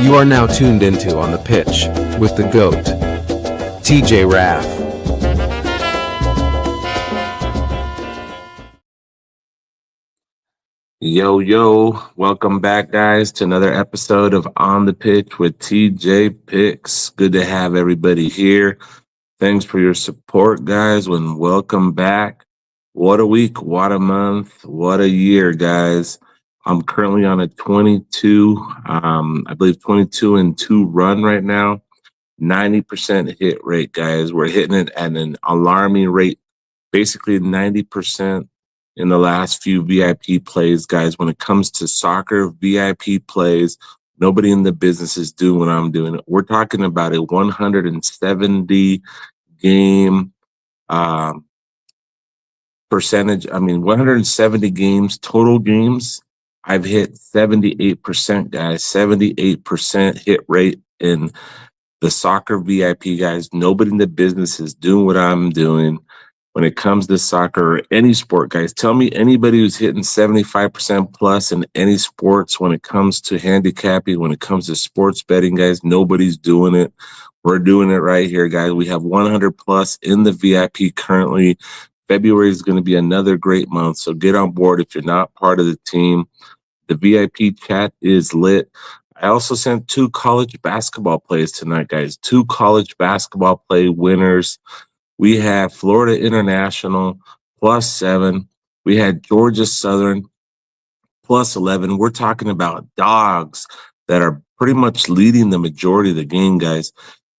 You are now tuned into On the Pitch with the GOAT, TJ Rath. Yo, welcome back, guys, to another episode of On the Pitch with TJ Picks. Good to have everybody here. Thanks for your support, guys, and welcome back. What a week, what a month, what a year, guys. I'm currently on a 22 and 2 run right now. 90% hit rate, guys. We're hitting it at an alarming rate, basically 90% in the last few VIP plays, guys. When it comes to soccer VIP plays, nobody in the business is doing what I'm doing. We're talking about a 170 game percentage. 170 games, total games. I've hit 78%, guys. 78% hit rate in the soccer VIP, guys. Nobody in the business is doing what I'm doing when it comes to soccer or any sport, guys. Tell me anybody who's hitting 75% plus in any sports when it comes to handicapping, when it comes to sports betting, guys. Nobody's doing it. We're doing it right here, guys. We have 100 plus in the VIP currently. February is going to be another great month, so get on board if you're not part of the team. The VIP chat is lit. I also sent 2 college basketball plays tonight, guys. 2 college basketball play winners. We had Florida International +7. We had Georgia Southern +11. We're talking about dogs that are pretty much leading the majority of the game, guys.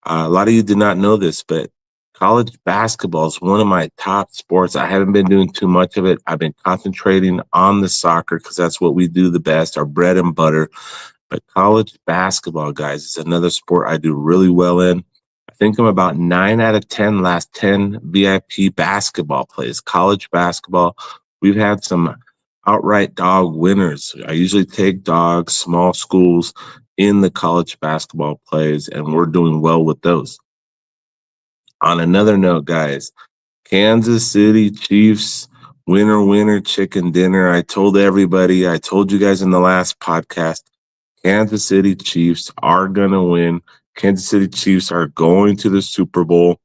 A lot of you did not know this, but college basketball is one of my top sports. I haven't been doing too much of it. I've been concentrating on the soccer because that's what we do the best, our bread and butter. But college basketball, guys, is another sport I do really well in. I think I'm about 9 out of 10 last 10 VIP basketball plays. College basketball, we've had some outright dog winners. I usually take dogs, small schools in the college basketball plays, and we're doing well with those. On another note, guys, Kansas City Chiefs, winner, chicken dinner. I told you guys in the last podcast, Kansas City Chiefs are going to win. Kansas City Chiefs are going to the Super Bowl.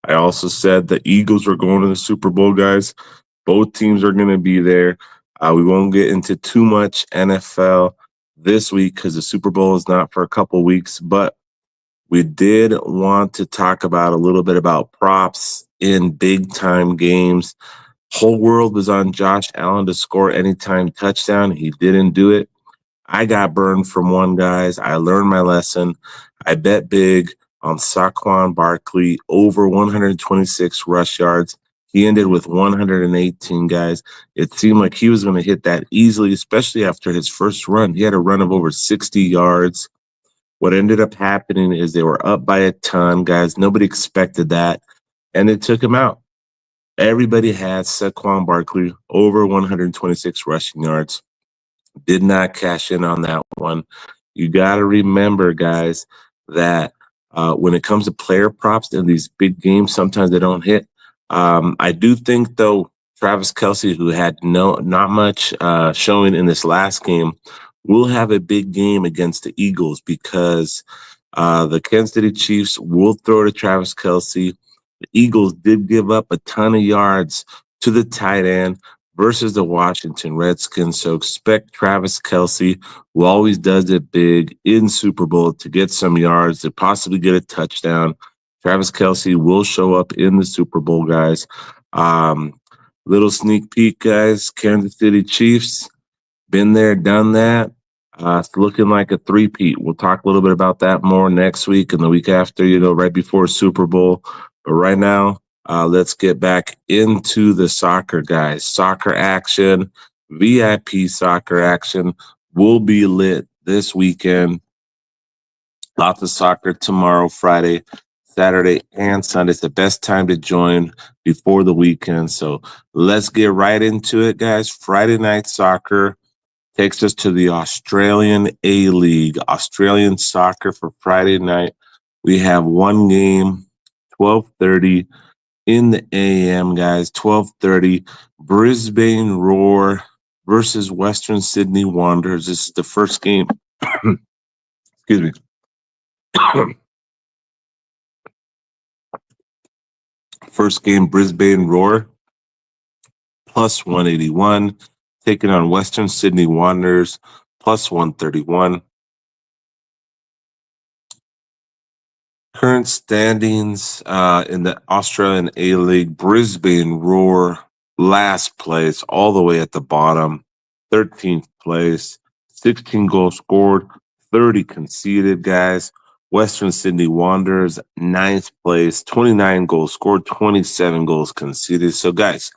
I also said the Eagles were going to the Super Bowl, guys. Both teams are going to be there. We won't get into too much NFL this week because the Super Bowl is not for a couple weeks, but we did want to talk about a little bit about props in big-time games. Whole world was on Josh Allen to score anytime touchdown. He didn't do it. I got burned from one, guys. I learned my lesson. I bet big on Saquon Barkley over 126 rush yards. He ended with 118, guys. It seemed like he was going to hit that easily, especially after his first run. He had a run of over 60 yards. What ended up happening is they were up by a ton, guys. Nobody expected that, and it took him out. Everybody had Saquon Barkley over 126 rushing yards. Did not cash in on that one. You got to remember, guys, that when it comes to player props in these big games, sometimes they don't hit. I do think, though, Travis Kelce, who had not much showing in this last game, will have a big game against the Eagles because the Kansas City Chiefs will throw to Travis Kelce. The Eagles did give up a ton of yards to the tight end versus the Washington Redskins. So expect Travis Kelce, who always does it big in Super Bowl, to get some yards, to possibly get a touchdown. Travis Kelce will show up in the Super Bowl, guys. Little sneak peek, guys. Kansas City Chiefs, been there, done that. It's looking like a three-peat. We'll talk a little bit about that more next week and the week after, right before Super Bowl. But right now, let's get back into the soccer, guys. Soccer action, VIP soccer action will be lit this weekend. Lots of soccer tomorrow, Friday, Saturday, and Sunday. It's the best time to join before the weekend. So let's get right into it, guys. Friday night soccer takes us to the Australian A-League. Australian soccer for Friday night. We have one game, 12:30 in the AM, guys. 12:30, Brisbane Roar versus Western Sydney Wanderers. This is the first game Excuse me. First game, Brisbane Roar, plus 181, taking on Western Sydney Wanderers, plus 131. Current standings in the Australian A-League, Brisbane Roar, last place, all the way at the bottom, 13th place, 16 goals scored, 30 conceded, guys. Western Sydney Wanderers, 9th place, 29 goals scored, 27 goals conceded. So, guys,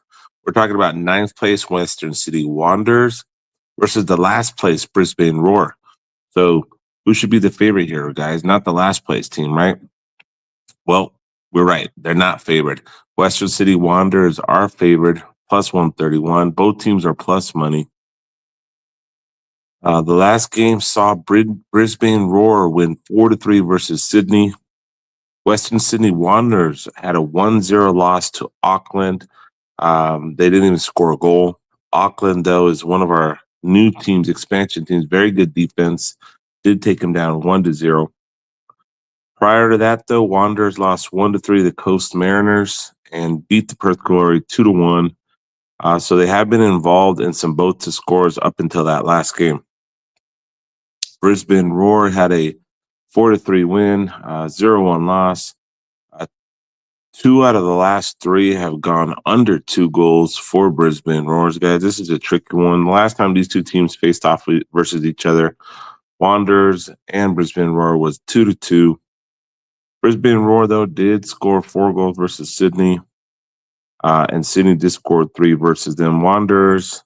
we're talking about 9th place Western Sydney Wanderers versus the last place Brisbane Roar. So, who should be the favorite here, guys? Not the last place team, right? Well, we're right. They're not favored. Western City Wanderers are favored, plus 131. Both teams are plus money. The last game saw Brisbane Roar win 4-3 versus Sydney. Western Sydney Wanderers had a 1-0 loss to Auckland. They didn't even score a goal. Auckland, though, is one of our new teams, expansion teams. Very good defense. Did take them down 1-0. Prior to that, though, Wanderers lost 1-3 to the Coast Mariners and beat the Perth Glory 2-1. So they have been involved in some both to scores up until that last game. Brisbane Roar had a 4-3 win, 0-1 loss. 2 out of the last 3 have gone under 2 goals for Brisbane Roars, guys. This is a tricky one. The last time these two teams faced off versus each other, Wanderers and Brisbane Roar, was 2-2. Brisbane Roar, though, did score 4 goals versus Sydney, and Sydney did score 3 versus them. Wanderers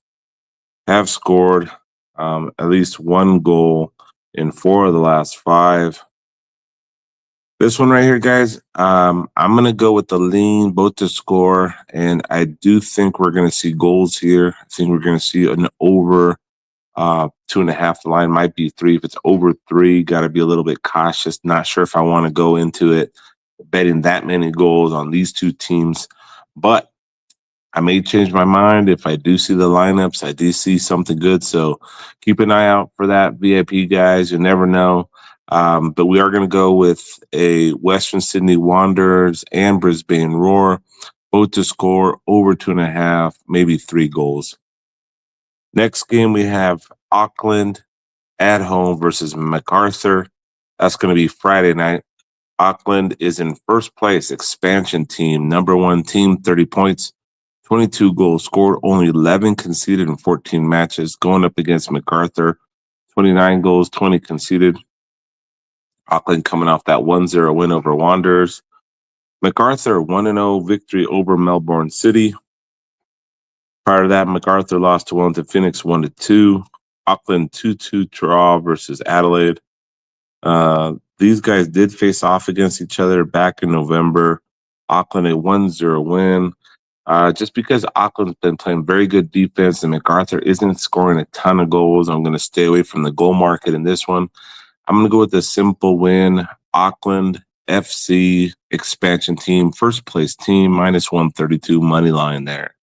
have scored at least 1 goal in 4 of the last 5. This one right here, guys, I'm going to go with the lean, both to score, and I do think we're going to see goals here. I think we're going to see an over 2.5. The line might be 3. If it's over 3, got to be a little bit cautious. Not sure if I want to go into it betting that many goals on these two teams, but I may change my mind if I do see the lineups. I do see something good, so keep an eye out for that, VIP guys. You never know. But we are going to go with a Western Sydney Wanderers and Brisbane Roar, both to score over 2.5, maybe 3 goals. Next game, we have Auckland at home versus MacArthur. That's going to be Friday night. Auckland is in first place, expansion team, number 1 team, 30 points, 22 goals scored, only 11 conceded in 14 matches, going up against MacArthur, 29 goals, 20 conceded. Auckland coming off that 1-0 win over Wanderers. MacArthur 1-0 victory over Melbourne City. Prior to that, MacArthur lost to Wellington Phoenix 1-2. Auckland 2-2 draw versus Adelaide. These guys did face off against each other back in November. Auckland a 1-0 win. Just because Auckland's been playing very good defense and MacArthur isn't scoring a ton of goals, I'm going to stay away from the goal market in this one. I'm going to go with a simple win. Auckland FC expansion team, first place team, minus 132 money line there.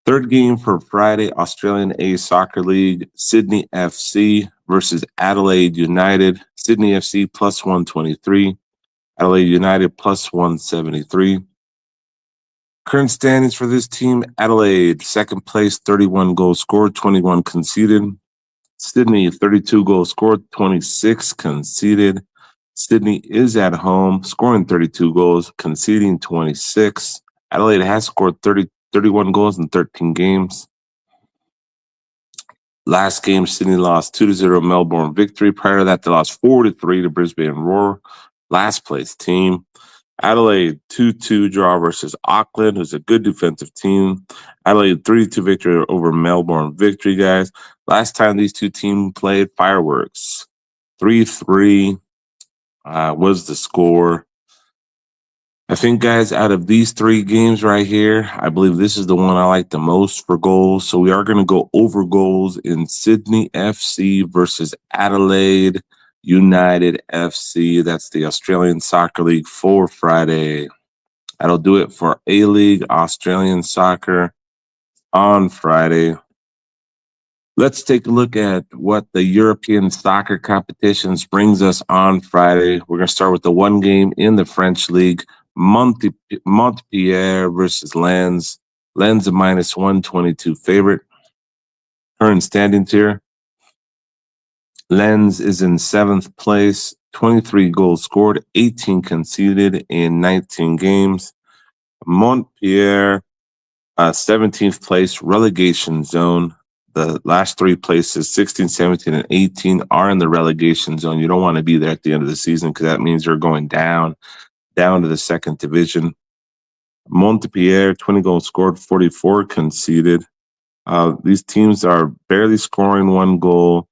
Third game for Friday, Australian A Soccer League, Sydney FC versus Adelaide United. Sydney FC plus 123, Adelaide United plus 173. Current standings for this team, Adelaide, second place, 31 goals scored, 21 conceded. Sydney, 32 goals scored, 26 conceded. Sydney is at home, scoring 32 goals, conceding 26. Adelaide has scored 31 goals in 13 games. Last game, Sydney lost 2-0 Melbourne victory. Prior to that, they lost 4-3 to Brisbane Roar, last place team. Adelaide 2-2 draw versus Auckland, who's a good defensive team. Adelaide 3-2 victory over Melbourne victory, guys. Last time these two teams played, fireworks. 3-3 was the score. I think, guys, out of these 3 games right here, I believe this is the one I like the most for goals. So we are going to go over goals in Sydney FC versus Adelaide United FC. That's the Australian Soccer League for Friday. That'll do it for A-League Australian Soccer on Friday. Let's take a look at what the European soccer competitions brings us on Friday. We're going to start with the one game in the French league, Montpellier versus Lens. Lens a minus 122 favorite. Current standings here. Lens is in 7th place, 23 goals scored, 18 conceded in 19 games. Montpellier, 17th place, relegation zone. The last 3 places, 16, 17, and 18, are in the relegation zone. You don't want to be there at the end of the season because that means you're going down to the 2nd division. Montpellier, 20 goals scored, 44 conceded. These teams are barely scoring 1 goal,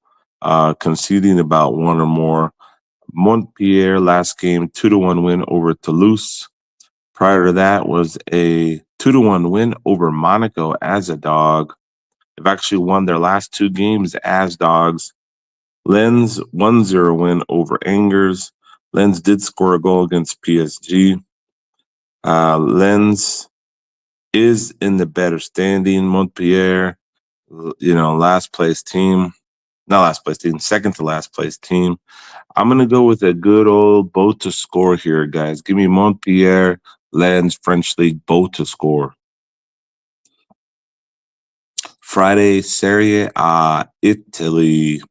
conceding about 1 or more. Montpellier last game 2-1 win over Toulouse. Prior to that was a 2-1 win over Monaco as a dog. They've actually won their last 2 games as dogs. Lens 1-0 win over Angers. Lens did score a goal against PSG. Lens is in the better standing. Montpellier, last place team. Not last place team, second to last place team. I'm going to go with a good old both to score here, guys. Give me Montpellier, Lens, French League, both to score. Friday, Serie A, Italy.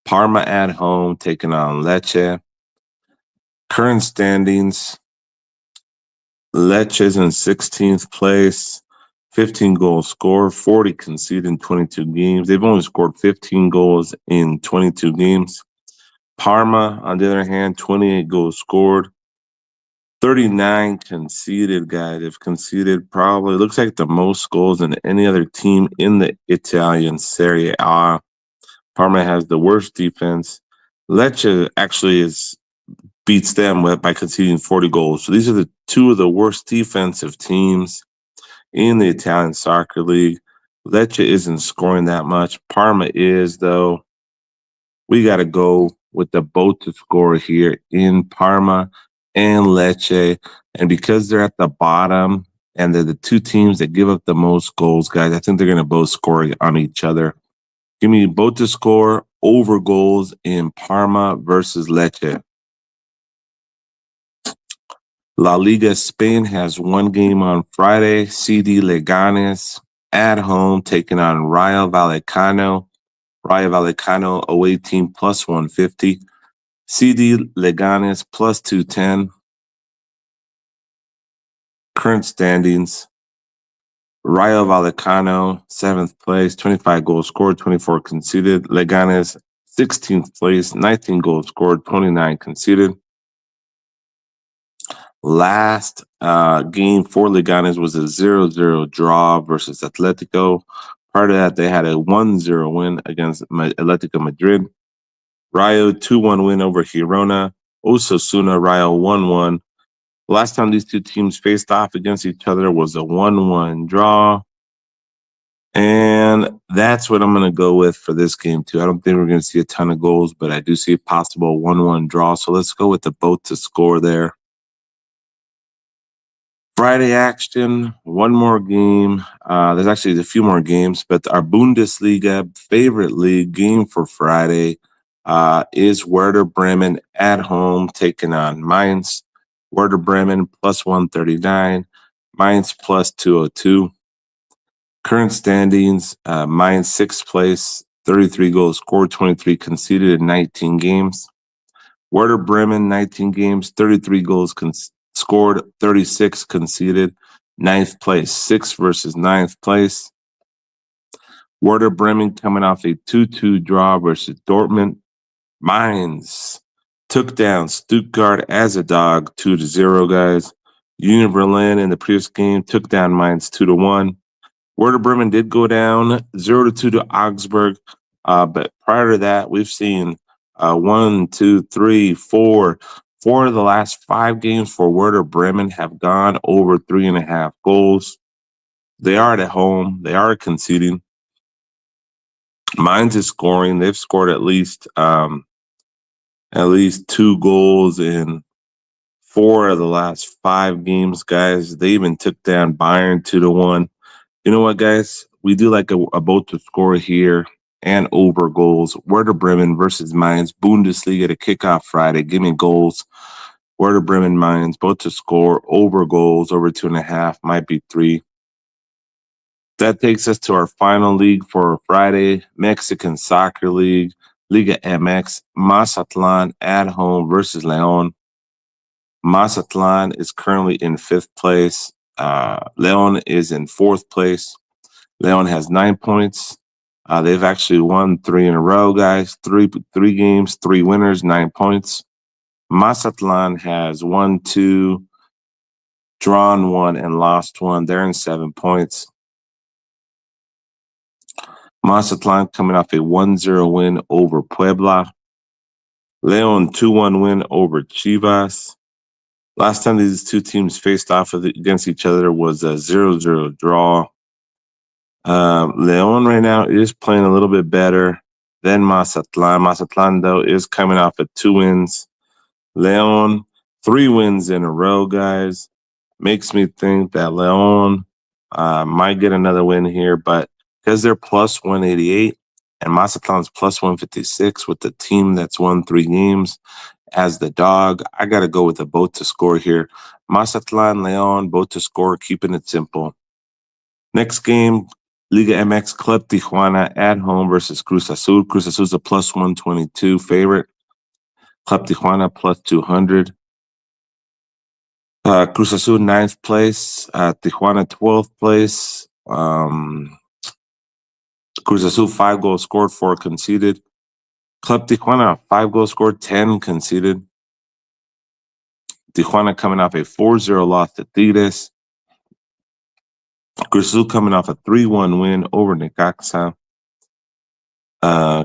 Parma at home, taking on Lecce. Current standings, Lecce is in 16th place, 15 goals scored, 40 conceded in 22 games. They've only scored 15 goals in 22 games. Parma, on the other hand, 28 goals scored, 39 conceded, guys. They've conceded probably, looks like the most goals than any other team in the Italian Serie A. Parma has the worst defense. Lecce actually beats them by conceding 40 goals. So these are the 2 of the worst defensive teams in the Italian Soccer League. Lecce isn't scoring that much. Parma is, though. We got to go with the both to score here in Parma and Lecce. And because they're at the bottom and they're the 2 teams that give up the most goals, guys, I think they're going to both score on each other. Give me both to score over goals in Parma versus Lecce. La Liga Spain has 1 game on Friday. CD Leganes at home taking on Rayo Vallecano. Rayo Vallecano away team plus 150. CD Leganes plus 210. Current standings. Rayo Vallecano, 7th place, 25 goals scored, 24 conceded. Leganes, 16th place, 19 goals scored, 29 conceded. Last game for Leganes was a 0-0 draw versus Atletico. Prior to that, they had a 1-0 win against Atletico Madrid. Rayo 2-1 win over Girona. Osasuna, Rayo 1-1. Last time these 2 teams faced off against each other was a 1-1 draw. And that's what I'm going to go with for this game, too. I don't think we're going to see a ton of goals, but I do see a possible 1-1 draw. So let's go with the both to score there. Friday action, 1 more game. There's actually a few more games, but our Bundesliga favorite league game for Friday is Werder Bremen at home taking on Mainz. Werder Bremen plus 139, Mainz plus 202. Current standings, Mainz 6th place, 33 goals scored, 23 conceded in 19 games. Werder Bremen, 19 games, 33 goals scored, 36 conceded, 9th place, 6th versus 9th place. Werder Bremen coming off a 2-2 draw versus Dortmund. Mainz took down Stuttgart as a dog, 2-0, guys. Union Berlin in the previous game took down Mainz 2-1. Werder Bremen did go down 0-2 to Augsburg, but prior to that, we've seen 1, 2, 3, 4. 4 of the last 5 games for Werder Bremen have gone over 3.5 goals. They are at home. They are conceding. Mainz is scoring. They've scored at least 2 goals in 4 of the last 5 games, guys. They even took down Bayern 2-1. You know what, guys? We do like a both to score here. and over goals. Werder Bremen versus Mainz, Bundesliga to kick off Friday. Give me goals. Werder Bremen, Mainz, both to score, over goals, over 2.5, might be 3. That takes us to our final league for Friday, Mexican Soccer League, Liga MX, Mazatlan at home versus Leon. Mazatlan is currently in 5th place. Leon is in 4th place. Leon has 9 points. They've actually won 3 in a row, guys. Three games, 3 winners, 9 points. Mazatlan has won 2, drawn 1, and lost 1. They're in 7 points. Mazatlan coming off a 1-0 win over Puebla. Leon 2-1 win over Chivas. Last time these two teams faced off against each other was a 0-0 draw. Leon right now is playing a little bit better than Mazatlan. Mazatlan, though, is coming off of 2 wins. Leon, 3 wins in a row, guys. Makes me think that Leon might get another win here, but because they're plus 188 and Mazatlan's plus 156 with the team that's won 3 games as the dog, I got to go with a both to score here. Mazatlan, Leon, both to score, keeping it simple. Next game, Liga MX Club Tijuana at home versus Cruz Azul. Cruz Azul's a plus 122 favorite. Club Tijuana plus 200. Cruz Azul 9th place. Tijuana 12th place. Cruz Azul 5 goals scored, 4 conceded. Club Tijuana 5 goals scored, 10 conceded. Tijuana coming off a 4-0 loss to Tigres. Cruz Azul coming off a 3-1 win over Necaxa.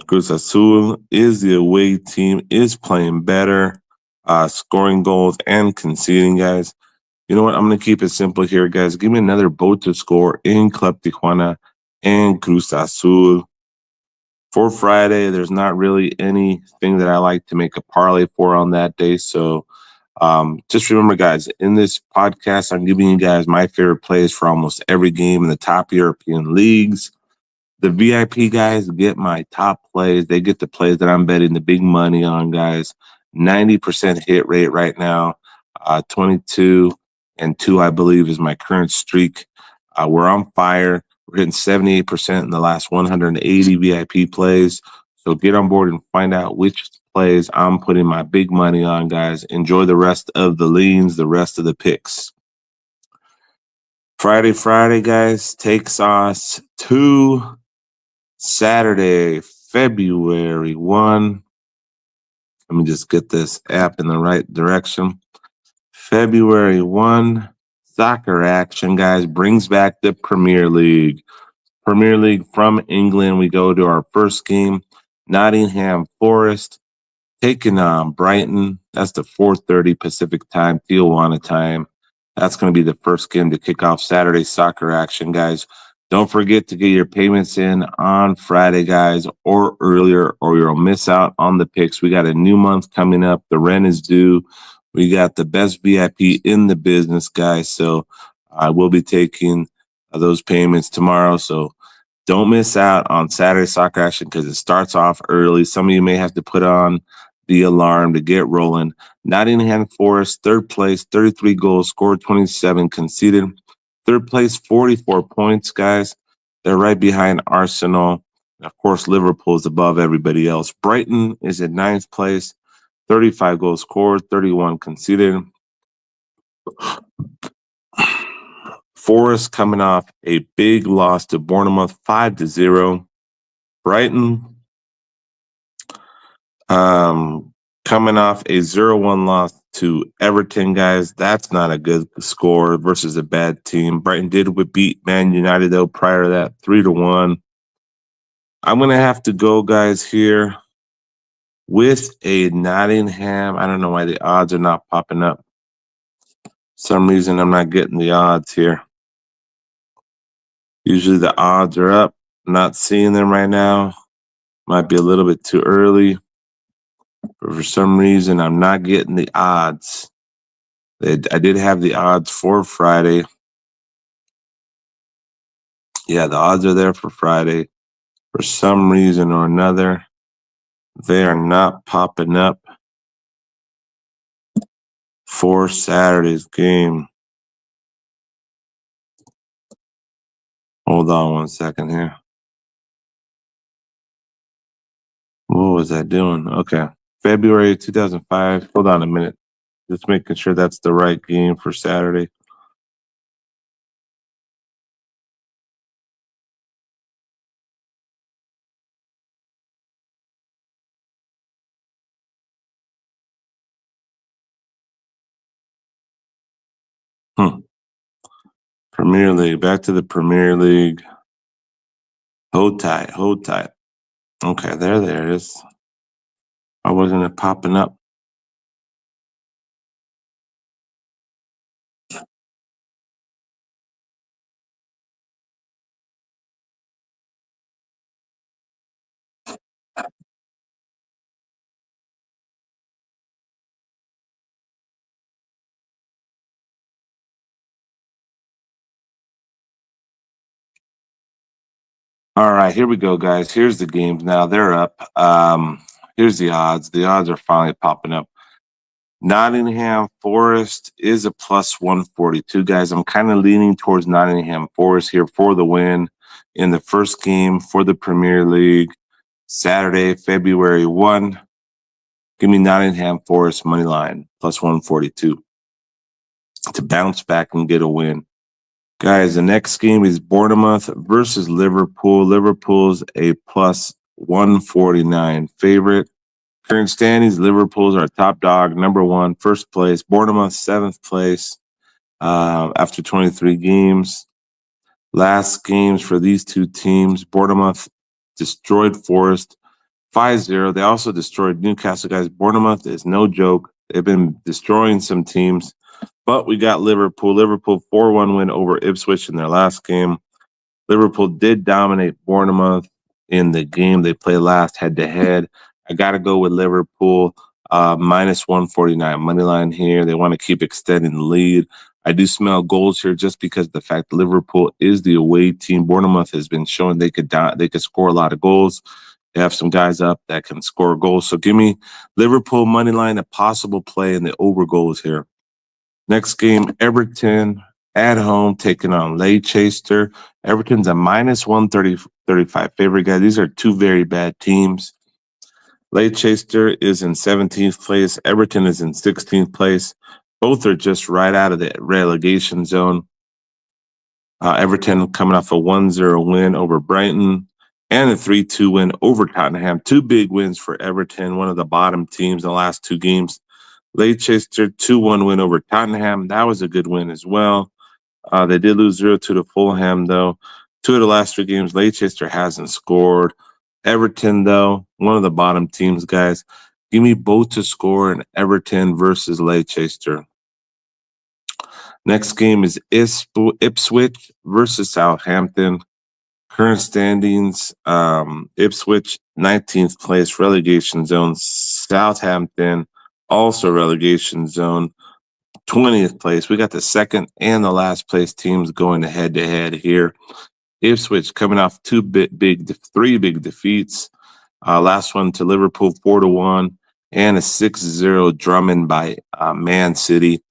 Cruz Azul is the away team, is playing better, scoring goals and conceding, guys. You know what? I'm going to keep it simple here, guys. Give me another both to score in Club Tijuana and Cruz Azul. For Friday, there's not really anything that I like to make a parlay for on that day. So just remember, guys, in this podcast, I'm giving you guys my favorite plays for almost every game in the top European leagues. The VIP guys get my top plays. They get the plays that I'm betting the big money on, guys. 90% hit rate right now. 22-2, I believe, is my current streak. We're on fire. We're hitting 78% in the last 180 VIP plays. So get on board and find out which plays I'm putting my big money on, guys. Enjoy the rest of the leans, the rest of the picks. Friday, guys, takes us to Saturday, February 1. Let me just get this app in the right direction. February 1, soccer action, guys, brings back the Premier League. Premier League from England. We go to our first game, Nottingham Forest taking on Brighton. That's the 4:30 Pacific time, Tijuana time. That's going to be the first game to kick off Saturday soccer action, guys. Don't forget to get your payments in on Friday, guys, or earlier, or you'll miss out on the picks. We got a new month coming up. The rent is due. We got the best VIP in the business, guys. So I will be taking those payments tomorrow. So don't miss out on Saturday soccer action because it starts off early. Some of you may have to put on the alarm to get rolling. Nottingham Forest, 3rd place, 33 goals, scored 27, conceded. 3rd place, 44 points, guys. They're right behind Arsenal. And of course, Liverpool is above everybody else. Brighton is in 9th place, 35 goals scored, 31 conceded. Forest coming off a big loss to Bournemouth, 5-0. Brighton coming off a 0-1 loss to Everton, guys. That's not a good score versus a bad team. Brighton did beat Man United, though, prior to that, 3-1. I'm going to have to go, guys, here with a Nottingham. I don't know why the odds are not popping up. For some reason, I'm not getting the odds here. Usually the odds are up. Not seeing them right now. Might be a little bit too early. But for some reason, I'm not getting the odds. I did have the odds for Friday. Yeah, the odds are there for Friday. For some reason or another, they are not popping up for Saturday's game. Hold on one second here. What was I doing? Okay. February 2005. Hold on a minute. Just making sure that's the right game for Saturday. Premier League. Back to the Premier League. Hold tight. Hold tight. Okay, there it is. Why wasn't it popping up? All right, here we go, guys. Here's the games now. They're up. Here's the odds. The odds are finally popping up. Nottingham Forest is a plus 142, guys. I'm kind of leaning towards Nottingham Forest here for the win in the first game for the Premier League. Saturday, February 1. Give me Nottingham Forest money line plus 142 to bounce back and get a win. Guys, the next game is Bournemouth versus Liverpool. Liverpool's a plus 149 favorite. Current standings, Liverpool's our top dog, number one, first place. Bournemouth, seventh place after 23 games. Last games for these two teams, Bournemouth destroyed Forest 5-0. They also destroyed Newcastle, guys. Bournemouth is no joke. They've been destroying some teams. But we got Liverpool. Liverpool 4-1 win over Ipswich in their last game. Liverpool did dominate Bournemouth in the game they played last head-to-head. I got to go with Liverpool minus 149 money line here. They want to keep extending the lead. I do smell goals here just because of the fact that Liverpool is the away team. Bournemouth has been showing they could score a lot of goals. They have some guys up that can score goals. So give me Liverpool money line, a possible play in the over goals here. Next game, Everton at home taking on Leicester. Everton's a minus 135 favorite, guys. These are two very bad teams. Leicester is in 17th place. Everton is in 16th place. Both are just right out of the relegation zone. Everton coming off a 1-0 win over Brighton and a 3-2 win over Tottenham. Two big wins for Everton, one of the bottom teams in the last two games. Leicester 2-1 win over Tottenham. That was a good win as well. They did lose 0-2 to Fulham, though. Two of the last three games, Leicester hasn't scored. Everton, though, one of the bottom teams, guys. Give me both to score in Everton versus Leicester. Next game is Ipswich versus Southampton. Current standings, Ipswich, 19th place, relegation zone. Southampton, also relegation zone, 20th place. We got the second and the last place teams going head-to-head here. Ipswich coming off three big defeats. Last one to Liverpool 4-1 and a 6-0 drumming by Man City.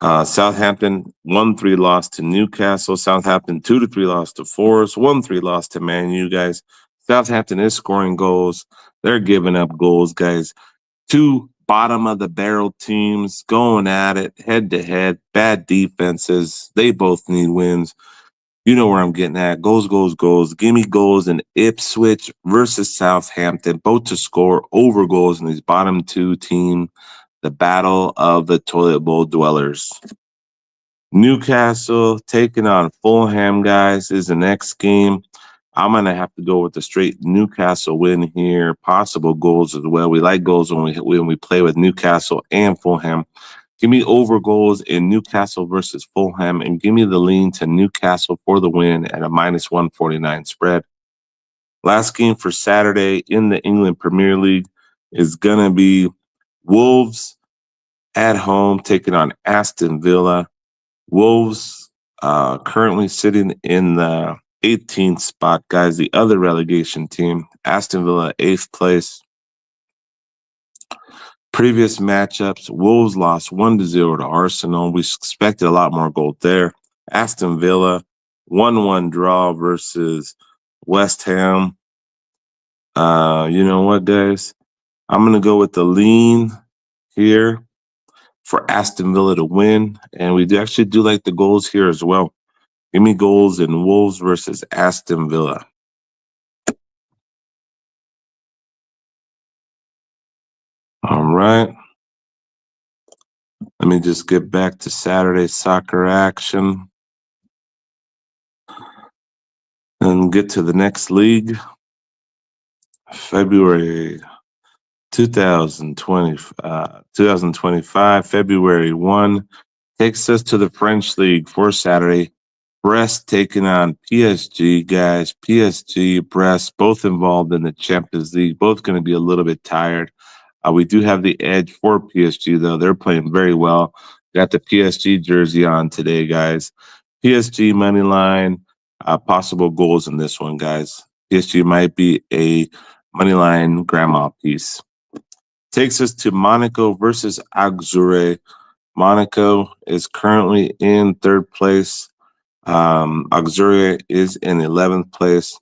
Southampton 1-3 loss to Newcastle. Southampton 2-3 loss to Forest. 1-3 loss to Man U, guys. Southampton is scoring goals. They're giving up goals, guys. Two bottom of the barrel teams going at it head to head. Bad defenses. They both need wins. You know where I'm getting at. Goals. Give me goals in Ipswich versus Southampton. Both to score over goals in these bottom two teams. The battle of the toilet bowl dwellers. Newcastle taking on Fulham, guys, is the next game. I'm going to have to go with the straight Newcastle win here. Possible goals as well. We like goals when we play with Newcastle and Fulham. Give me over goals in Newcastle versus Fulham, and give me the lean to Newcastle for the win at a minus 149 spread. Last game for Saturday in the England Premier League is going to be Wolves at home taking on Aston Villa. Wolves currently sitting in the 18th spot, guys. The other relegation team, Aston Villa, 8th place. Previous matchups, Wolves lost 1-0 to Arsenal. We expected a lot more goals there. Aston Villa, 1-1 draw versus West Ham. You know what, guys? I'm going to go with the lean here for Aston Villa to win. And we actually do like the goals here as well. Give me goals in Wolves versus Aston Villa. All right. Let me just get back to Saturday soccer action and get to the next league. February 2025, February 1 takes us to the French League for Saturday. Brest taking on PSG, guys. PSG, Brest, both involved in the Champions League, both going to be a little bit tired. We do have the edge for PSG, though. They're playing very well. Got the PSG jersey on today, guys. PSG money line, possible goals in this one, guys. PSG might be a money line grandma piece. Takes us to Monaco versus Auxerre. Monaco is currently in 3rd place. Auxerre is in 11th place.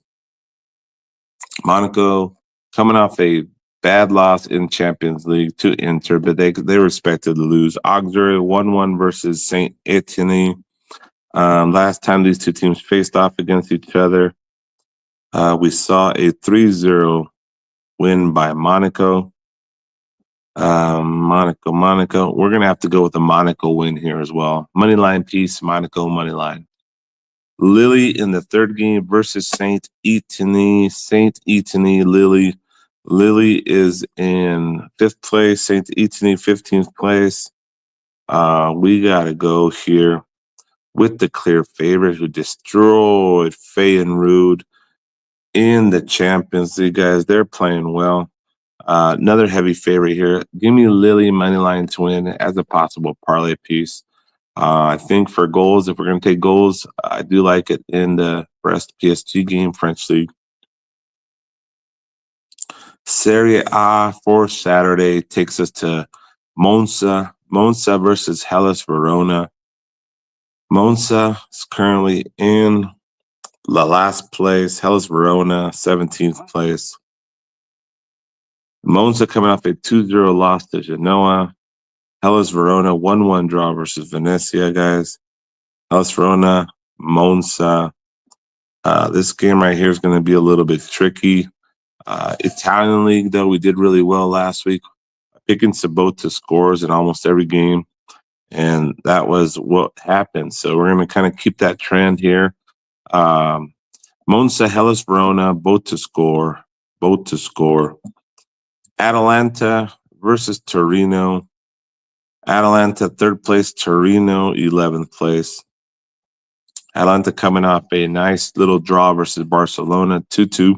Monaco coming off a bad loss in Champions League to Inter, but they were expected to lose. Auxerre 1-1 versus Saint Etienne. Last time these two teams faced off against each other, we saw a 3-0 win by Monaco. Monaco. We're going to have to go with the Monaco win here as well. Money line piece, Monaco money line. Lille in the 3rd game versus Saint Etienne. Saint Etienne, Lille. Lille is in 5th place. Saint Etienne, 15th place. We got to go here with the clear favorite who destroyed Feyenoord in the Champions League, guys. They're playing well. Another heavy favorite here. Give me Lille moneyline to win as a possible parlay piece. I think for goals, if we're going to take goals, I do like it in the Brest PSG game, French League. Serie A for Saturday takes us to Monza. Monza versus Hellas Verona. Monza is currently in the last place. Hellas Verona, 17th place. Monza coming off a 2-0 loss to Genoa. Hellas Verona, 1-1 draw versus Venezia, guys. Hellas Verona, Monza. This game right here is going to be a little bit tricky. Italian League, though, we did really well last week. Picking Sabota scores in almost every game. And that was what happened. So we're going to kind of keep that trend here. Monza, Hellas Verona, both to score. Atalanta versus Torino. Atalanta, 3rd place. Torino, 11th place. Atalanta coming off a nice little draw versus Barcelona, 2-2.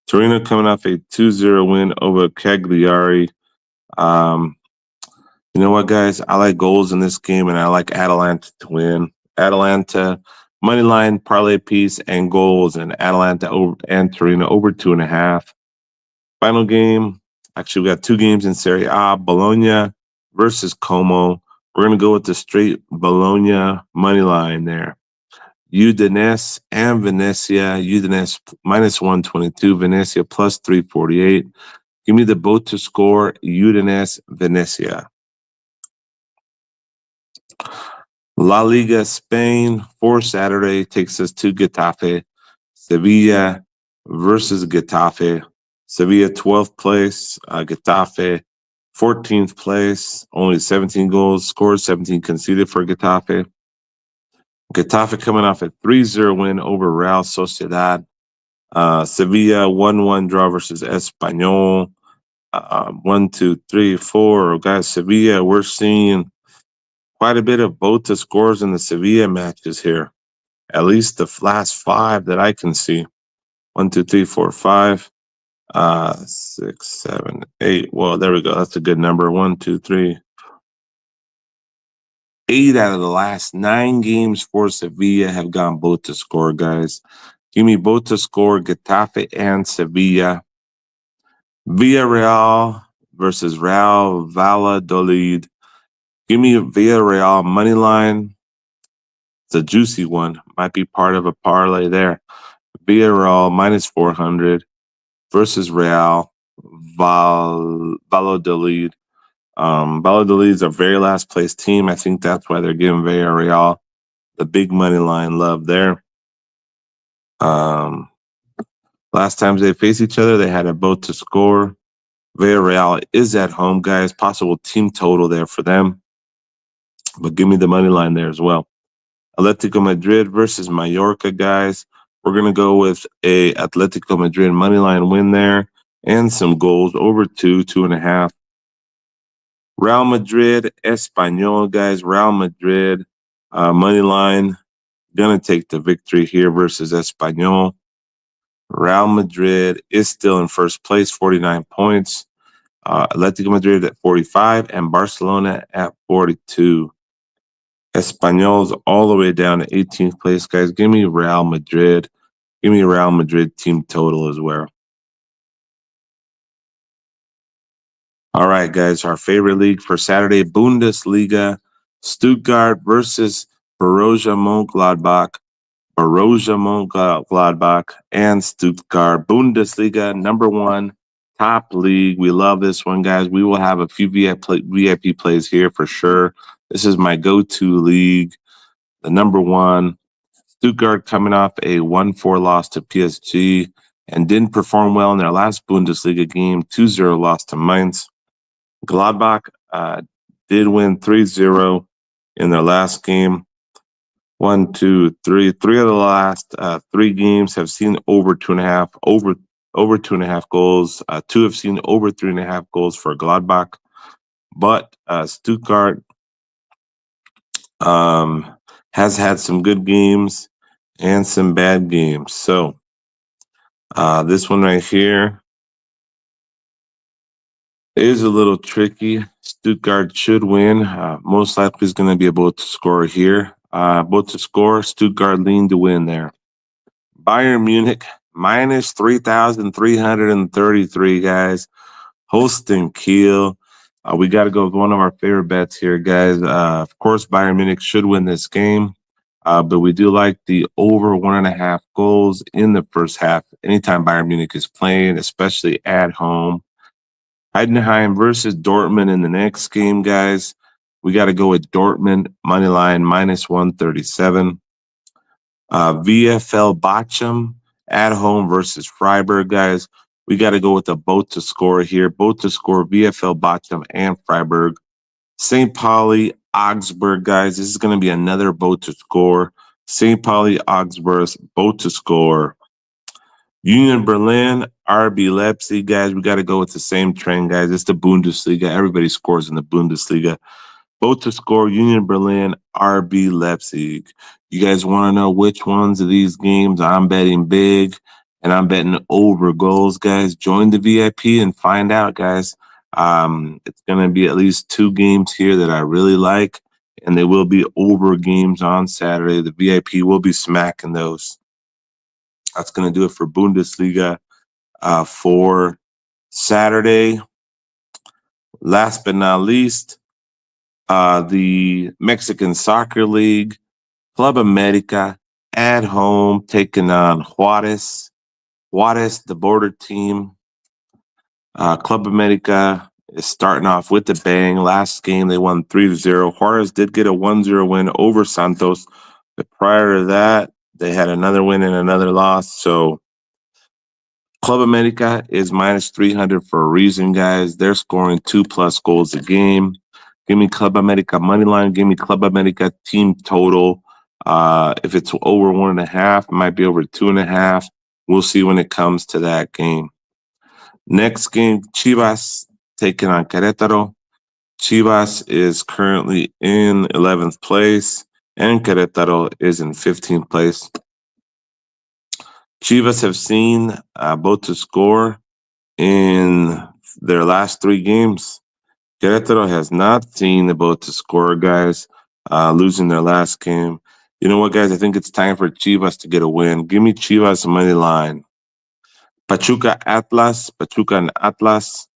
Torino coming off a 2-0 win over Cagliari. You know what, guys? I like goals in this game, and I like Atalanta to win. Atalanta, money line, parlay piece, and goals, and Atalanta over and Torino over 2.5. Final game. Actually, we got 2 games in Serie A. Bologna versus Como. We're going to go with the straight Bologna money line there. Udinese and Venezia. Udinese minus 122. Venezia plus 348. Give me the both to score. Udinese, Venezia. La Liga Spain for Saturday takes us to Getafe. Sevilla versus Getafe. Sevilla 12th place. Getafe 14th place. Only 17 goals scored, 17 conceded for Getafe. Getafe coming off a 3-0 win over Real Sociedad. Sevilla 1-1 draw versus Espanyol. 1, 2, 3, 4. Guys, Sevilla, we're seeing quite a bit of both the scores in the Sevilla matches here. At least the last 5 that I can see. 1, 2, 3, 4, 5. 6, 7, 8. Well, there we go. That's a good number. 1, 2, 3. 8 out of the last 9 games for Sevilla have gone both to score, guys. Give me both to score Getafe and Sevilla. Villarreal versus Real Valladolid. Give me Villarreal money line. It's a juicy one. Might be part of a parlay there. Villarreal minus 400 versus Real Valladolid. Valladolid's a very last place team. I think that's why they're giving Villarreal the big money line love there. Last times they faced each other, they had a both to score. Villarreal is at home, guys. Possible team total there for them. But give me the money line there as well. Atletico Madrid versus Mallorca, guys. We're going to go with a Atletico Madrid money line win there and some goals over 2.5. Real Madrid, Espanyol, guys. Real Madrid money line. Going to take the victory here versus Espanyol. Real Madrid is still in first place, 49 points. Atletico Madrid at 45 and Barcelona at 42. Espanyol's all the way down to 18th place, guys. Give me Real Madrid. Give me Real Madrid team total as well. All right, guys. Our favorite league for Saturday, Bundesliga. Stuttgart versus Borussia Mönchengladbach. Borussia Mönchengladbach and Stuttgart. Bundesliga, #1 top league. We love this one, guys. We will have a few VIP plays here for sure. This is my go-to league, the #1. Stuttgart coming off a 1-4 loss to PSG and didn't perform well in their last Bundesliga game, 2-0 loss to Mainz. Gladbach did win 3-0 in their last game. 1, 2, 3. 3 of the last 3 games have seen over 2.5, over 2.5 goals. 2 have seen over 3.5 goals for Gladbach. But Stuttgart has had some good games and some bad games. So this one right here is a little tricky. Stuttgart should win. Most likely is going to be able to score here. Both to score, Stuttgart lean to win there. Bayern Munich minus 3,333, guys. Hosting Kiel. We got to go with one of our favorite bets here, guys. Of course, Bayern Munich should win this game, but we do like the over 1.5 goals in the first half. Anytime Bayern Munich is playing, especially at home. Heidenheim versus Dortmund in the next game, guys. We got to go with Dortmund money line minus 137. VfL Bochum at home versus Freiburg, guys. We got to go with a both to score here. Both to score VfL Bochum and Freiburg. St. Pauli, Augsburg, guys. This is going to be another both to score. St. Pauli, Augsburg, both to score. Union Berlin, RB Leipzig, guys. We got to go with the same trend, guys. It's the Bundesliga. Everybody scores in the Bundesliga. Both to score, Union Berlin, RB Leipzig. You guys want to know which ones of these games I'm betting big and I'm betting over goals, guys? Join the VIP and find out, guys. It's going to be at least 2 games here that I really like, and they will be over games on Saturday. The VIP will be smacking those. That's going to do it for Bundesliga for Saturday. Last but not least, the Mexican Soccer League, Club America at home taking on Juarez. Juarez, the border team. Club America is starting off with a bang. Last game, they won 3-0. Juarez did get a 1-0 win over Santos. But prior to that, they had another win and another loss. So Club America is minus 300 for a reason, guys. They're scoring 2+ goals a game. Give me Club America money line. Give me Club America team total. If it's over 1.5, it might be over 2.5. We'll see when it comes to that game. Next game, Chivas taking on Querétaro. Chivas is currently in 11th place, and Querétaro is in 15th place. Chivas have seen both to score in their last 3 games. Querétaro has not seen the both to score, guys, losing their last game. You know what, guys? I think it's time for Chivas to get a win. Give me Chivas money line. Pachuca Atlas. Pachuca and Atlas.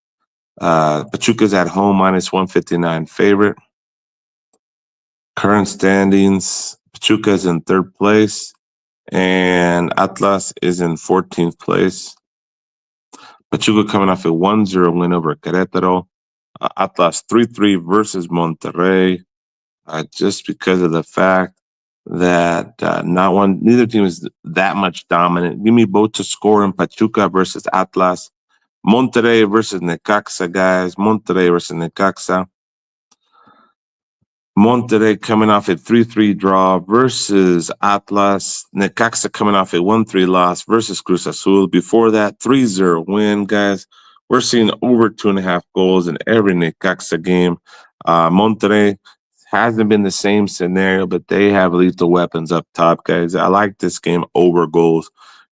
Pachuca's at home -159 favorite. Current standings. Pachuca's in third place. And Atlas is in 14th place. Pachuca coming off a 1-0 win over Querétaro. Atlas 3-3 versus Monterrey. Just because of the fact that neither team is that much dominant. Give me both to score in Pachuca versus Atlas. Monterrey versus Necaxa, guys. Monterrey versus Necaxa. Monterrey coming off a 3-3 draw versus Atlas. Necaxa coming off a 1-3 loss versus Cruz Azul. Before that, 3-0 win, guys. We're seeing over 2.5 goals in every Necaxa game. Monterrey hasn't been the same scenario, but they have lethal weapons up top, guys. I like this game over goals.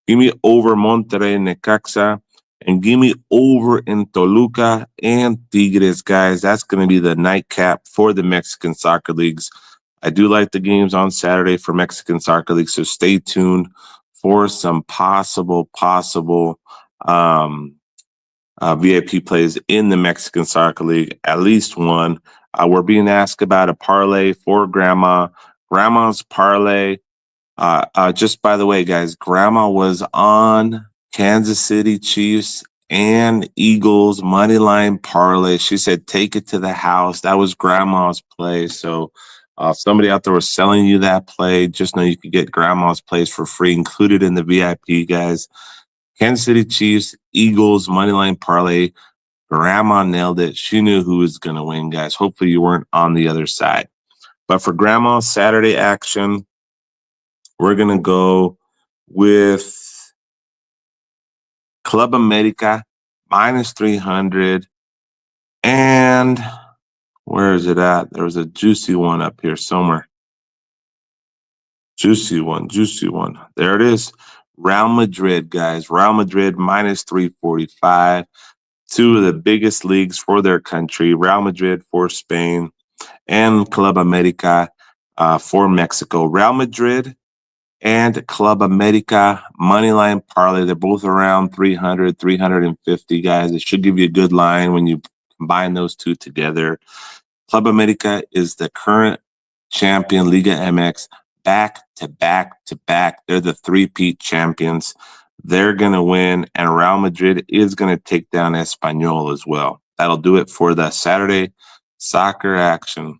Give me over Monterrey and Necaxa. And give me over in Toluca and Tigres, guys. That's going to be the nightcap for the Mexican soccer leagues. I do like the games on Saturday for Mexican soccer leagues, so stay tuned for some possible VIP plays in the Mexican soccer league. At least one. We're being asked about a parlay for Grandma. Grandma's parlay. Just by the way, guys, Grandma was on Kansas City Chiefs and Eagles money line parlay. She said, take it to the house. That was Grandma's play. So if somebody out there was selling you that play, just know you could get Grandma's plays for free, included in the VIP, guys. Kansas City Chiefs, Eagles money line parlay. Grandma nailed it. She knew who was going to win, guys. Hopefully you weren't on the other side. But for Grandma's Saturday action, we're going to go with Club America -300. And where is it at? There was a juicy one up here somewhere. Juicy one. There it is. Real Madrid, guys. Real Madrid -345. Two of the biggest leagues for their country. Real Madrid for Spain and Club America for Mexico. Real Madrid and Club America moneyline parlay. They're both around 300, 350, guys. It should give you a good line when you combine those two together. Club America is the current champion, Liga MX, back to back. They're the three-peat champions. They're going to win, and Real Madrid is going to take down Espanyol as well. That'll do it for the Saturday soccer action.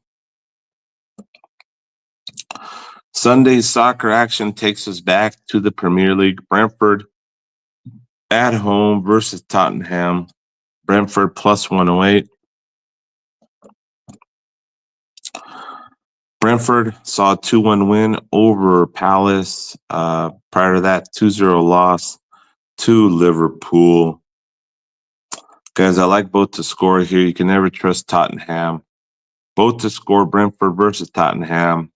Sunday soccer action takes us back to the Premier League. Brentford at home versus Tottenham. Brentford +108. Brentford saw a 2-1 win over Palace. Prior to that, 2-0 loss to Liverpool. Guys, I like both to score here. You can never trust Tottenham. Both to score, Brentford versus Tottenham.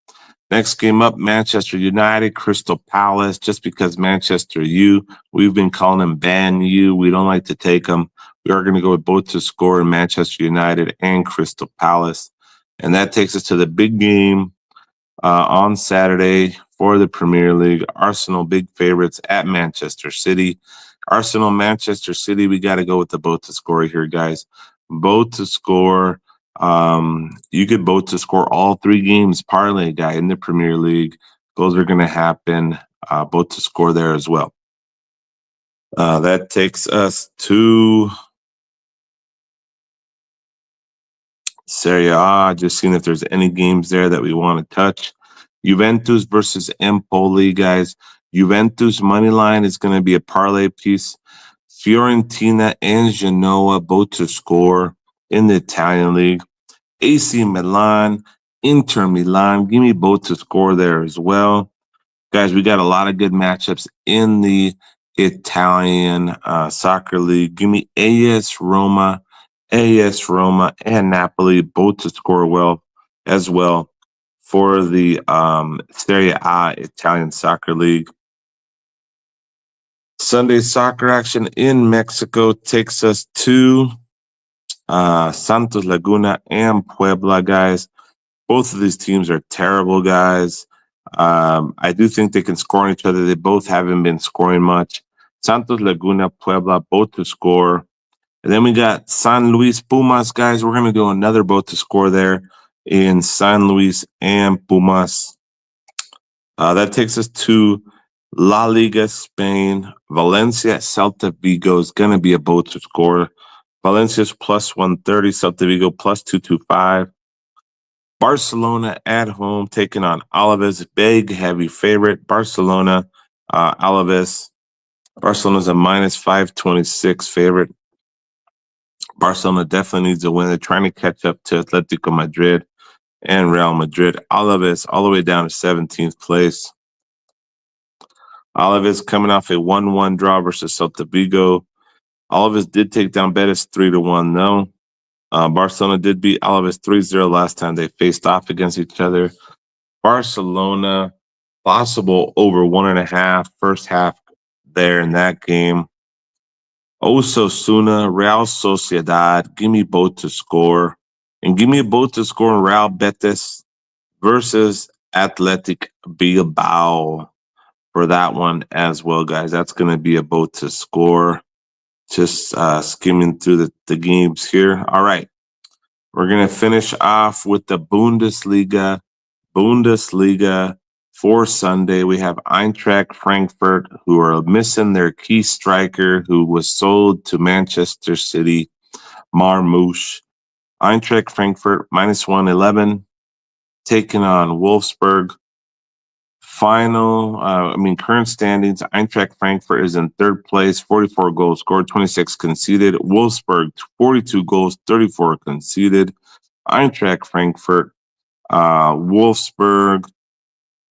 Next game up, Manchester United, Crystal Palace. Just because Manchester we've been calling them Ban U. We don't like to take them. We are going to go with both to score in Manchester United and Crystal Palace. And that takes us to the big game on Saturday for the Premier League. Arsenal, big favorites at Manchester City. Arsenal, Manchester City, we got to go with the both to score here, guys. Both to score. You could vote to score all 3 games parlay, guy, in the Premier League. Those are going to happen. Both to score there as well. That takes us to Serie A. Just seeing if there's any games there that we want to touch. Juventus versus Empoli, guys. Juventus money line is going to be a parlay piece. Fiorentina and Genoa both to score in the Italian league. AC Milan, Inter Milan, give me both to score there as well. Guys, we got a lot of good matchups in the Italian soccer league. Give me AS Roma, and Napoli, both to score well as well for the Serie A Italian soccer league. Sunday soccer action in Mexico takes us to Santos Laguna and Puebla, guys. Both of these teams are terrible, guys. I do think they can score on each other. They both haven't been scoring much. Santos Laguna, Puebla, both to score. And then we got San Luis Pumas, guys. We're going to do another both to score there in San Luis and Pumas. That takes us to La Liga Spain. Valencia, Celta Vigo is going to be a both to score. Valencia's plus 130, Celta Vigo plus 225. Barcelona at home taking on Alaves, big heavy favorite. Barcelona, Alaves. Barcelona's a minus 526 favorite. Barcelona definitely needs a win. They're trying to catch up to Atletico Madrid and Real Madrid. Alaves all the way down to 17th place. Alaves coming off a 1-1 draw versus Celta Vigo. Alaves did take down Betis 3-1 though. Barcelona did beat Alaves 3-0 last time they faced off against each other. Barcelona, possible over 1.5 first half there in that game. Osasuna, Real Sociedad, give me both to score. And give me both to score in Real Betis versus Athletic Bilbao for that one as well, guys. That's going to be a both to score. Just skimming through the games here. All right. We're going to finish off with the Bundesliga. For Sunday, we have Eintracht Frankfurt, who are missing their key striker, who was sold to Manchester City, Marmoush. Eintracht Frankfurt minus 111, taking on Wolfsburg. Current standings, Eintracht Frankfurt is in third place, 44 goals scored, 26 conceded. Wolfsburg, 42 goals, 34 conceded. Eintracht Frankfurt, Wolfsburg.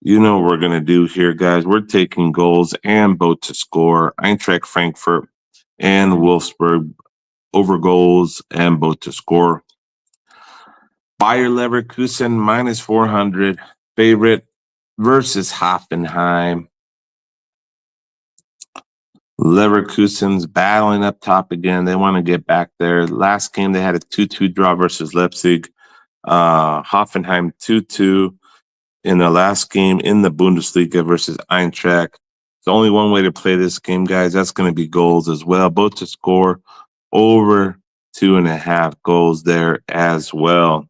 You know what we're going to do here, guys. We're taking goals and both to score. Eintracht Frankfurt and Wolfsburg over goals and both to score. Bayer Leverkusen minus 400 favorite versus Hoffenheim. Leverkusen's battling up top again. They want to get back there. Last game, they had a 2-2 draw versus Leipzig. Hoffenheim 2-2 in the last game in the Bundesliga versus Eintracht. There's only one way to play this game, guys. That's going to be goals as well. Both to score over 2.5 goals there as well.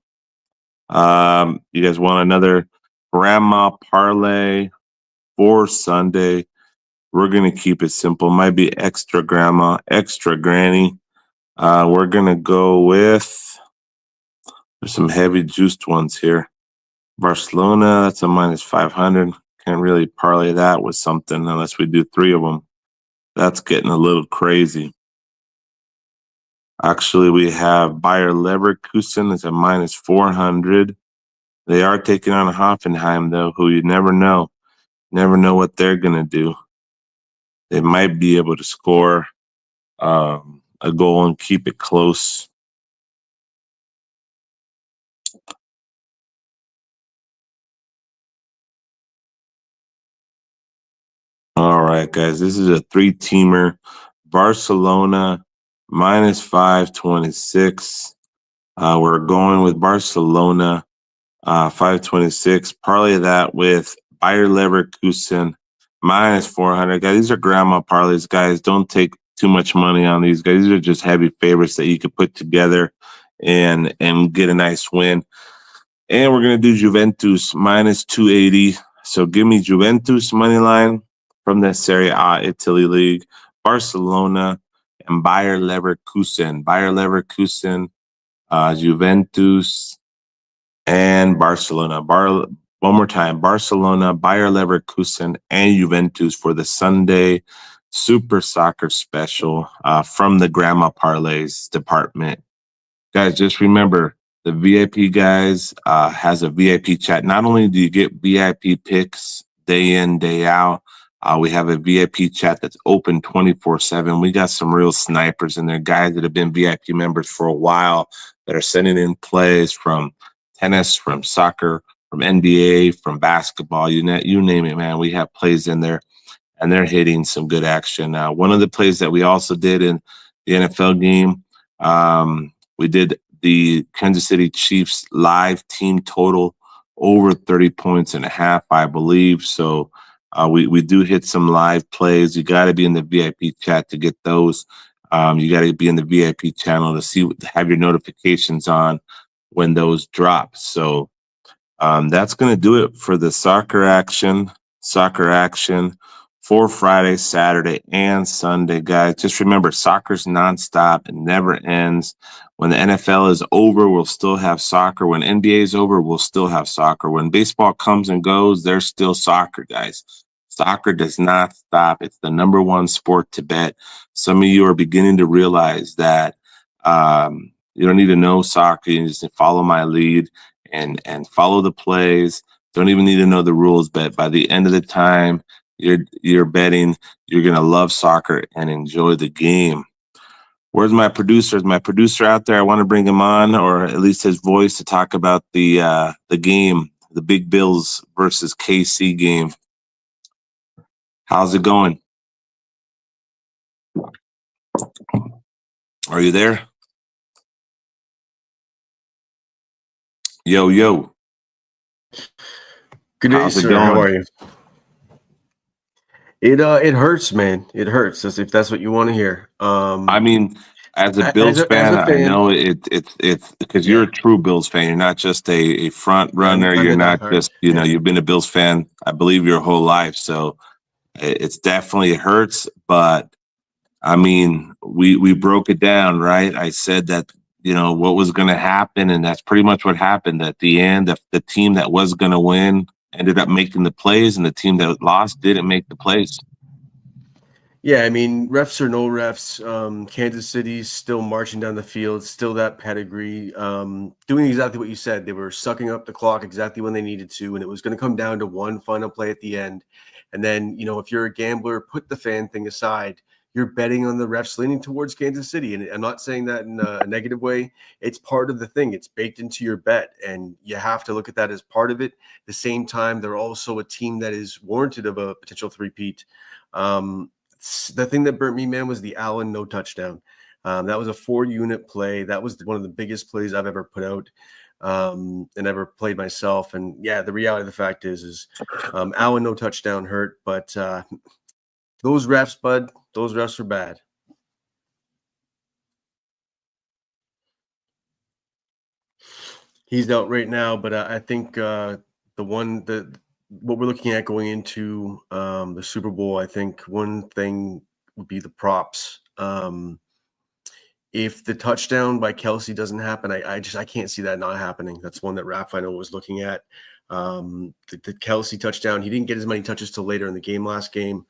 You guys want another grandma parlay for Sunday? We're going to keep it simple. Might be extra grandma, extra granny. We're going to go with, there's some heavy juiced ones here. Barcelona, that's a minus 500. Can't really parlay that with something unless we do 3 of them. That's getting a little crazy. Actually, we have Bayer Leverkusen. It's a minus 400. They are taking on Hoffenheim, though, who you never know. Never know what they're going to do. They might be able to score a goal and keep it close. All right, guys, this is a 3-teamer. Barcelona minus 526. We're going with Barcelona 526. Parlay that with Bayer Leverkusen minus 400. Guys, these are grandma parlays, guys. Don't take too much money on these guys. These are just heavy favorites that you could put together and get a nice win. And we're going to do Juventus minus 280. So give me Juventus money line from the Serie A Italy League, Barcelona, and Bayer Leverkusen. Bayer Leverkusen, Juventus, and Barcelona. One more time, Barcelona, Bayer Leverkusen, and Juventus for the Sunday Super Soccer Special from the Grandma Parlays department. Guys, just remember, the VIP guys has a VIP chat. Not only do you get VIP picks day in, day out, we have a VIP chat that's open 24/7. We got some real snipers in there, guys that have been VIP members for a while that are sending in plays from tennis, from soccer, from NBA, from basketball. You name it, man. We have plays in there, and they're hitting some good action. One of the plays that we also did in the NFL game, we did the Kansas City Chiefs live team total over 30 points and a half, I believe. So we do hit some live plays. You got to be in the VIP chat to get those. You got to be in the VIP channel to have your notifications on when those drop. So that's going to do it for the soccer action for Friday, Saturday, and Sunday, guys. Just remember, soccer's nonstop. It never ends. When the NFL is over, we'll still have soccer. When NBA is over, we'll still have soccer. When baseball comes and goes, there's still soccer, guys. Soccer does not stop. It's the number one sport to bet. Some of you are beginning to realize that you don't need to know soccer. You just follow my lead and follow the plays. Don't even need to know the rules, but by the end of the time you're betting, you're going to love soccer and enjoy the game. Where's my producer? Is my producer out there? I want to bring him on, or at least his voice, to talk about the game, the Big Bills versus KC game. How's it going? Are you there? Yo. Good day, sir. How are you? It hurts, man. It hurts, as if that's what you want to hear. I mean, as a Bills fan, I know it's because you're a true Bills fan. You're not just a front runner. You're not just, you've been a Bills fan, I believe, your whole life. So it's definitely, it hurts. But I mean, we broke it down, right? I said that, what was going to happen. And that's pretty much what happened. At the end, the team that was going to win ended up making the plays, and the team that lost didn't make the plays. Yeah, I mean, refs or no refs, Kansas City's still marching down the field, still that pedigree, doing exactly what you said. They were sucking up the clock exactly when they needed to, and it was going to come down to one final play at the end. And then, if you're a gambler, put the fan thing aside. You're betting on the refs leaning towards Kansas City. And I'm not saying that in a negative way. It's part of the thing. It's baked into your bet. And you have to look at that as part of it. At the same time, they're also a team that is warranted of a potential three-peat. The thing that burnt me, man, was the Allen no touchdown. That was a 4-unit play. That was one of the biggest plays I've ever put out and ever played myself. And, yeah, the reality of the fact is Allen no touchdown hurt. But those refs, bud, those refs are bad. He's out right now, but I think what we're looking at going into the Super Bowl, I think one thing would be the props. If the touchdown by Kelsey doesn't happen, I can't see that not happening. That's one that Raph, I know, was looking at. The Kelsey touchdown, he didn't get as many touches till later in the game last game.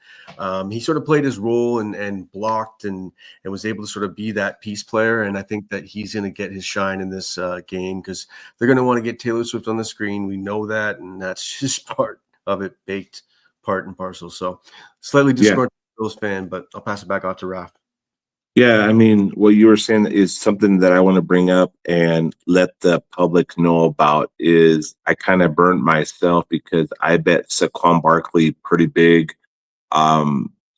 He sort of played his role and blocked and was able to sort of be that piece player. And I think that he's going to get his shine in this game because they're going to want to get Taylor Swift on the screen. We know that, and that's just part of it, baked part and parcel. So slightly disgruntled Bills fan, but I'll pass it back off to Raph. Yeah, I mean, what you were saying is something that I want to bring up and let the public know about is I kind of burnt myself because I bet Saquon Barkley pretty big.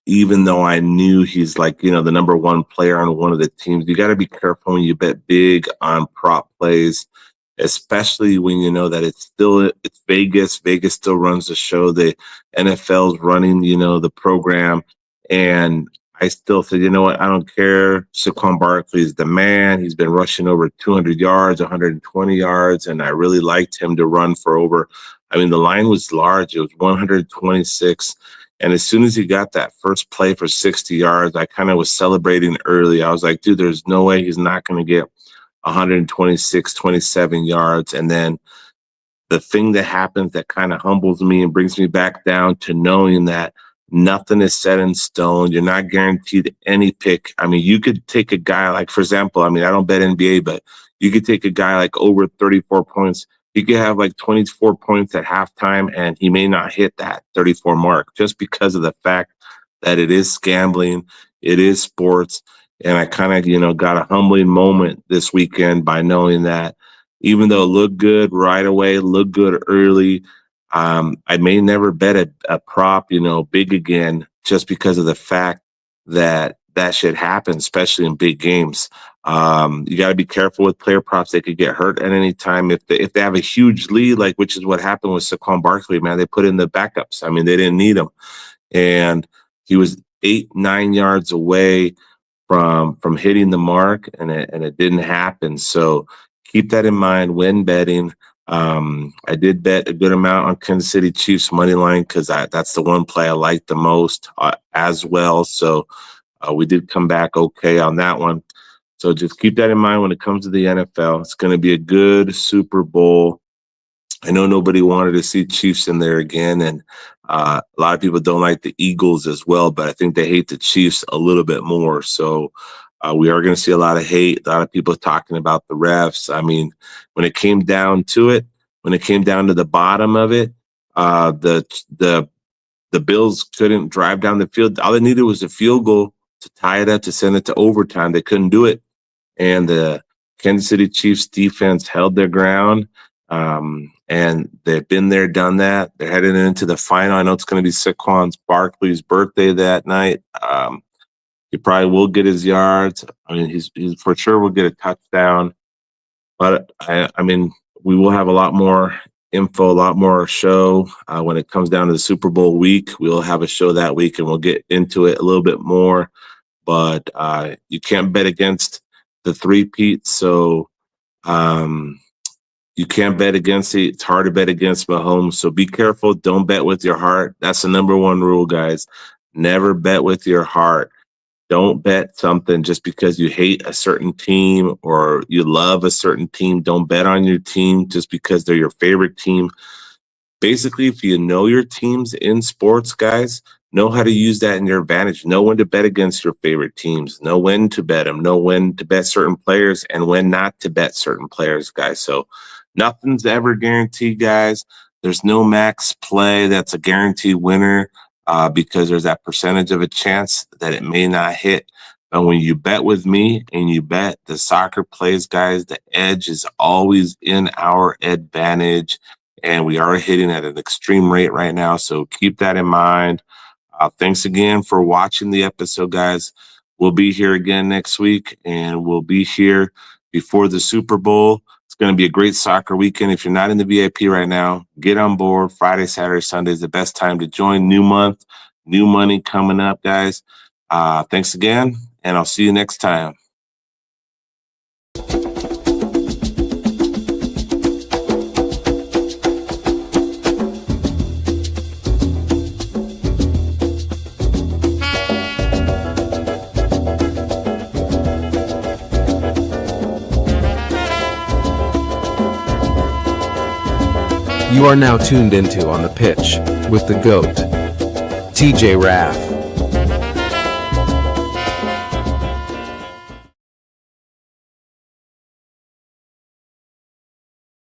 Even though I knew he's like, the number one player on one of the teams, you got to be careful when you bet big on prop plays, especially when you know that it's Vegas. Vegas still runs the show. The NFL's running, the program. And I still said, you know what? I don't care. Saquon Barkley is the man. He's been rushing over 200 yards, 120 yards, and I really liked him to run for over. I mean, the line was large. It was 126. And as soon as he got that first play for 60 yards, I kind of was celebrating early. I was like, dude, there's no way he's not going to get 126, 27 yards. And then the thing that happens that kind of humbles me and brings me back down to knowing that nothing is set in stone. You're not guaranteed any pick. I mean, you could take a guy like, for example, I mean, I don't bet NBA, but you could take a guy like over 34 points. He could have like 24 points at halftime, and he may not hit that 34 mark just because of the fact that it is gambling, it is sports. And I kind of, got a humbling moment this weekend by knowing that even though it looked good right away, looked good early, I may never bet a prop, big again, just because of the fact that shit happens, especially in big games. You got to be careful with player props. They could get hurt at any time if they have a huge lead, like which is what happened with Saquon Barkley. Man, they put in the backups. I mean, they didn't need him, and he was 8-9 yards away from hitting the mark, and it didn't happen. So keep that in mind when betting. I did bet a good amount on Kansas City Chiefs money line because that's the one play I like the most as well. So we did come back okay on that one. So just keep that in mind when it comes to the NFL. It's going to be a good Super Bowl. I know nobody wanted to see Chiefs in there again, and a lot of people don't like the Eagles as well, but I think they hate the Chiefs a little bit more. So we are going to see a lot of hate, a lot of people talking about the refs. I mean, when it came down to it, when it came down to the bottom of it, the Bills couldn't drive down the field. All they needed was a field goal to tie it up, to send it to overtime. They couldn't do it. And the Kansas City Chiefs defense held their ground. And they've been there, done that. They're heading into the final. I know it's going to be Saquon Barkley's birthday that night. He probably will get his yards. I mean, he's for sure will get a touchdown. But I mean, we will have a lot more info, a lot more show when it comes down to the Super Bowl week. We'll have a show that week, and we'll get into it a little bit more. But you can't bet against the three-peat, so you can't bet against it. It's hard to bet against Mahomes, so be careful. Don't bet with your heart. That's the number one rule, guys. Never bet with your heart. Don't bet something just because you hate a certain team or you love a certain team. Don't bet on your team just because they're your favorite team. Basically, if you know your teams in sports, guys, know how to use that in your advantage. Know when to bet against your favorite teams. Know when to bet them. Know when to bet certain players and when not to bet certain players, guys. So nothing's ever guaranteed, guys. There's no max play that's a guaranteed winner because there's that percentage of a chance that it may not hit. But when you bet with me and you bet the soccer plays, guys, the edge is always in our advantage. And we are hitting at an extreme rate right now. So keep that in mind. Thanks again for watching the episode, guys. We'll be here again next week, and we'll be here before the Super Bowl. It's going to be a great soccer weekend. If you're not in the VIP right now, get on board. Friday, Saturday, Sunday is the best time to join. New month, new money coming up, guys. Thanks again, and I'll see you next time. You are now tuned into On the Pitch with the GOAT, TJ Raff.